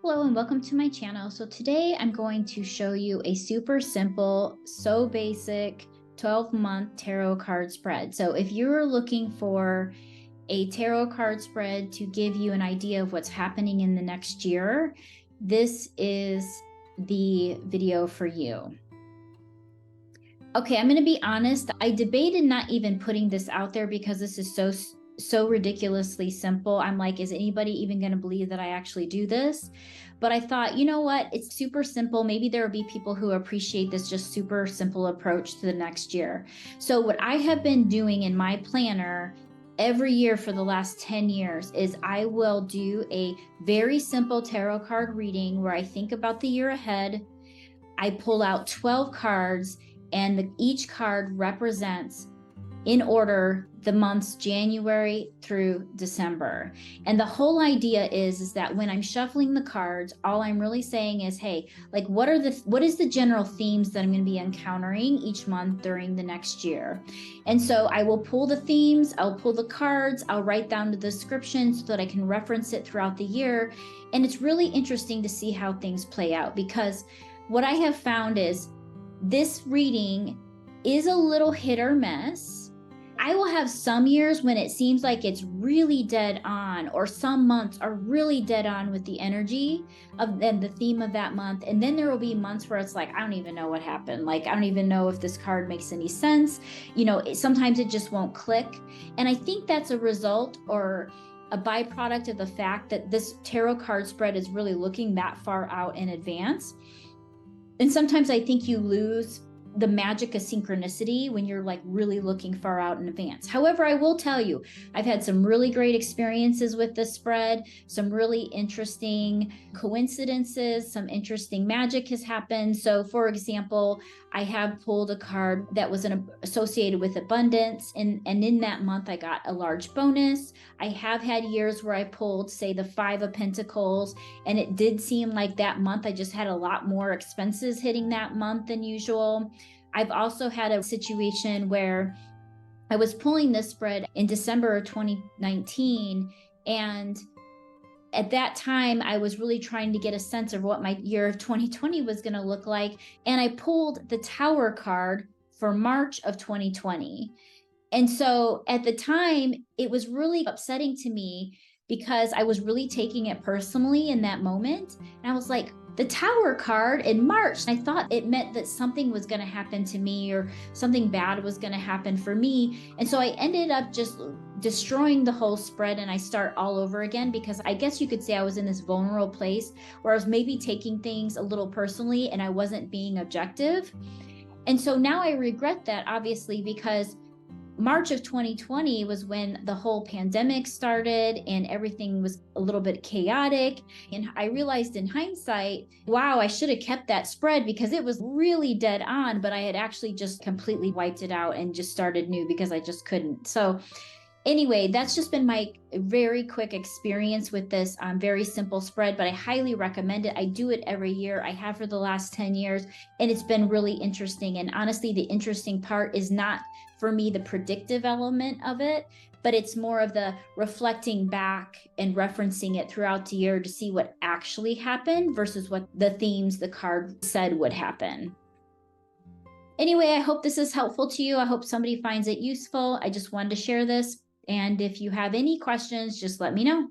Hello and welcome to my channel. So today I'm going to show you a super simple, so basic 12-month tarot card spread. So if you're looking for a tarot card spread to give you an idea of what's happening in the next year, this is the video for you. Okay, I'm going to be honest. I debated not even putting this out there because this is so ridiculously simple. I'm like, is anybody even going to believe that I actually do this? But I thought, you know what? It's super simple. Maybe there will be people who appreciate this just super simple approach to the next year. So what I have been doing in my planner every year for the last 10 years is I will do a very simple tarot card reading where I think about the year ahead. I pull out 12 cards and each card represents in order the months January through December. And the whole idea is that when I'm shuffling the cards, all I'm really saying is, hey, like what is the general themes that I'm going to be encountering each month during the next year? And so I will pull the themes, I'll pull the cards, I'll write down the description so that I can reference it throughout the year. And it's really interesting to see how things play out, because what I have found is this reading is a little hit or miss. I will have some years when it seems like it's really dead on, or some months are really dead on with the energy of the theme of that month. And then there will be months where it's like, I don't even know what happened. Like, I don't even know if this card makes any sense. You know, sometimes it just won't click. And I think that's a result or a byproduct of the fact that this tarot card spread is really looking that far out in advance. And sometimes I think you lose the magic of synchronicity when you're like really looking far out in advance. However, I will tell you, I've had some really great experiences with this spread, some really interesting coincidences, some interesting magic has happened. So for example, I have pulled a card that was associated with abundance, and in that month I got a large bonus. I have had years where I pulled, say, the Five of Pentacles, and it did seem like that month I just had a lot more expenses hitting that month than usual. I've also had a situation where I was pulling this spread in December of 2019, and at that time, I was really trying to get a sense of what my year of 2020 was going to look like. And I pulled the Tower card for March of 2020. And so at the time, it was really upsetting to me because I was really taking it personally in that moment. And I was like, the Tower card in March, I thought it meant that something was going to happen to me or something bad was going to happen for me. And so I ended up just destroying the whole spread, and I start all over again, because I guess you could say I was in this vulnerable place where I was maybe taking things a little personally and I wasn't being objective. And so now I regret that, obviously, because March of 2020 was when the whole pandemic started and everything was a little bit chaotic. And I realized in hindsight, wow, I should have kept that spread because it was really dead on, but I had actually just completely wiped it out and just started new because I just couldn't. So anyway, that's just been my very quick experience with this very simple spread, but I highly recommend it. I do it every year. I have for the last 10 years, and it's been really interesting. And honestly, the interesting part is not for me the predictive element of it, but it's more of the reflecting back and referencing it throughout the year to see what actually happened versus what the themes the card said would happen. Anyway, I hope this is helpful to you. I hope somebody finds it useful. I just wanted to share this. And if you have any questions, just let me know.